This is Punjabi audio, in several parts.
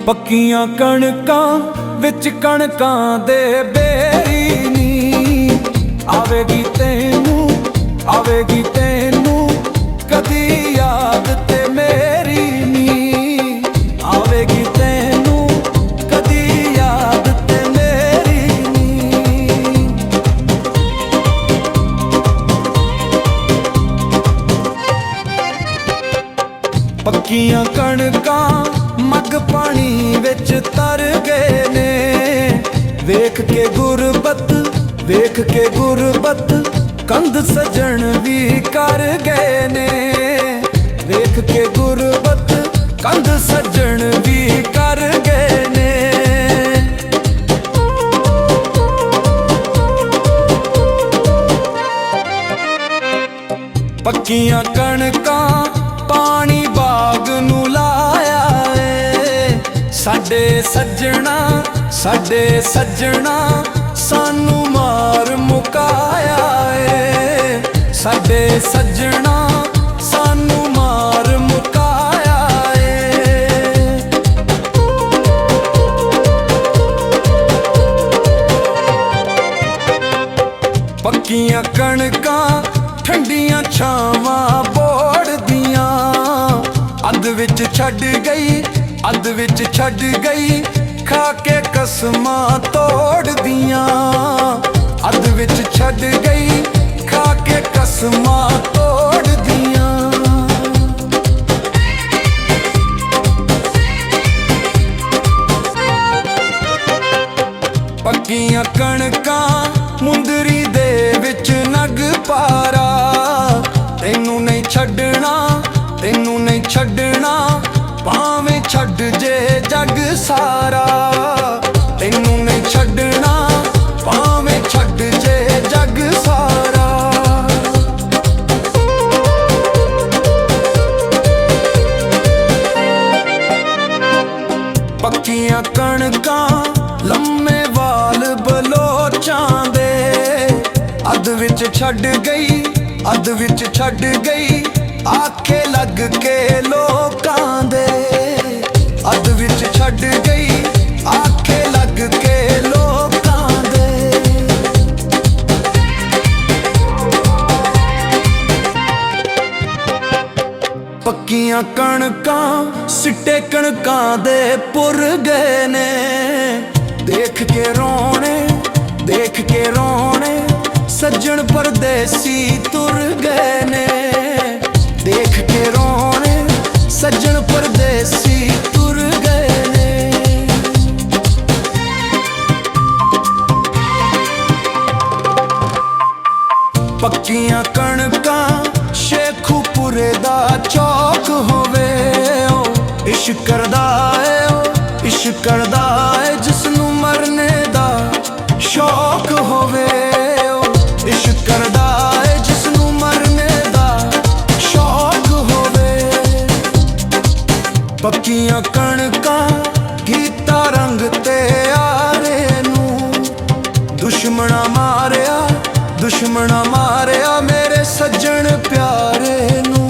ਪੱਕੀਆਂ ਕਣਕਾਂ ਵਿੱਚ ਕਣਕਾਂ ਦੇ ਬੇਰੀ ਨੀ ਆਵੇਗੀ ਤੈਨੂੰ ਕਦੀ ਯਾਦ ਤੇ ਮੇਰੀ ਨੀ ਆਵੇਗੀ ਤੈਨੂੰ ਕਦੀ ਯਾਦ ਤੇ ਮੇਰੀ ਨੀ। ਪੱਕੀਆਂ ਕਣਕਾਂ ਮੱਗ ਪਾਣੀ ਵਿੱਚ ਤਰ ਗਏ ਨੇ ਵੇਖ ਕੇ ਗੁਰਬਤ ਕੰਧ ਸਜਣ ਵੀ ਕਰ ਗਏ ਨੇ ਵੇਖ ਕੇ ਗੁਰਬਤ ਕੰਧ ਸਜਣ ਵੀ ਕਰ ਗਏ ਨੇ। ਪੱਕੀਆਂ ਕਣਕਾਂ ਪਾਣੀ ਬਾਗ ਨੂੰ ਲਾਇਆ ਏ ਸਾਡੇ ਸੱਜਣਾ ਸਾਨੂੰ ਮਾਰ ਮੁਕਾਇਆ ਏ ਸਾਡੇ ਸੱਜਣਾ ਸਾਨੂੰ ਮਾਰ ਮੁਕਾਇਆ ਏ। ਪੱਕੀਆਂ ਕਣਕਾਂ ਠੰਡੀਆਂ ਛਾਵਾਂ ਬੋੜਦੀਆਂ ਅੱਧ ਵਿੱਚ ਛੱਡ ਗਈ ਖਾ ਕੇ ਕਸਮਾਂ ਤੋੜਦੀਆਂ ਅੱਧ ਵਿੱਚ ਛੱਡ ਗਈ ਖਾ ਕੇ ਕਸਮਾਂ ਤੋੜਦੀਆਂ। ਪੱਕੀਆਂ ਕਣਕਾਂ ਮੁੰਦਰੀ ਦੇ ਵਿੱਚ ਨਗ ਪਾਰਾ ਤੈਨੂੰ ਨਹੀਂ ਛੱਡਣਾ ਭਾਵੇਂ ਛੱਡ ਜੇ ਜੱਗ ਸਾਰਾ ਤੈਨੂੰ ਨਹੀਂ ਛੱਡਣਾ ਭਾਵੇਂ ਛੱਡ ਜੇ ਜੱਗ ਸਾਰਾ। ਪੱਕੀਆਂ ਕਣਕਾਂ ਲੰਮੇ ਵਾਲ ਬਲੋਚਾਂ ਦੇ ਅੱਧ ਵਿੱਚ ਛੱਡ ਗਈ ਆਖੇ ਲੱਗ ਕੇ ਲੋਕਾਂ ਦੇ ਅੱਧ ਵਿੱਚ ਛੱਡ ਗਈ ਆਖੇ ਲੱਗ ਕੇ ਲੋਕਾਂ ਦੇ। ਪੱਕੀਆਂ ਕਣਕਾਂ ਸਿੱਟੇ ਕਣਕਾਂ ਦੇ ਪੁਰ ਗਏ ਨੇ ਦੇਖ ਕੇ ਰੋਣੇ ਸੱਜਣ ਪਰਦੇਸੀ ਤੁਰ ਗਏ ਨੇ ਦੇਖ ਕੇ ਰੋਣੇ ਸੱਜਣ ਪਰਦੇਸੀ ਤੁਰ ਗਏ ਨੇ। ਪੱਕੀਆਂ ਕਣਕਾਂ ਸ਼ੇਖੂਪੁਰੇ ਦਾ ਚੌਕ ਹੋਵੇ ਇਸ਼ਕ ਕਰਦਾ ਏ ਜਿਸਨੂੰ ਮਰਨੇ ਦਾ ਸ਼ੌਕ ਹੋਵੇ ਇਸ਼ਕ ਕਰਦਾ ਏ ਜਿਸਨੂੰ ਮਰਨੇ ਦਾ ਸ਼ੌਕ ਹੋਵੇ। ਪੱਕੀਆਂ ਕਣਕਾਂ ਕੀਤਾ ਰੰਗ ਤੇ ਆਰੇ ਨੂੰ ਦੁਸ਼ਮਣਾ ਮਾਰਿਆ ਮੇਰੇ ਸੱਜਣ ਪਿਆਰੇ ਨੂੰ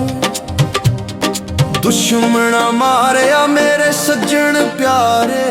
ਦੁਸ਼ਮਣਾ ਮਾਰਿਆ ਮੇਰੇ ਸੱਜਣ ਪਿਆਰੇ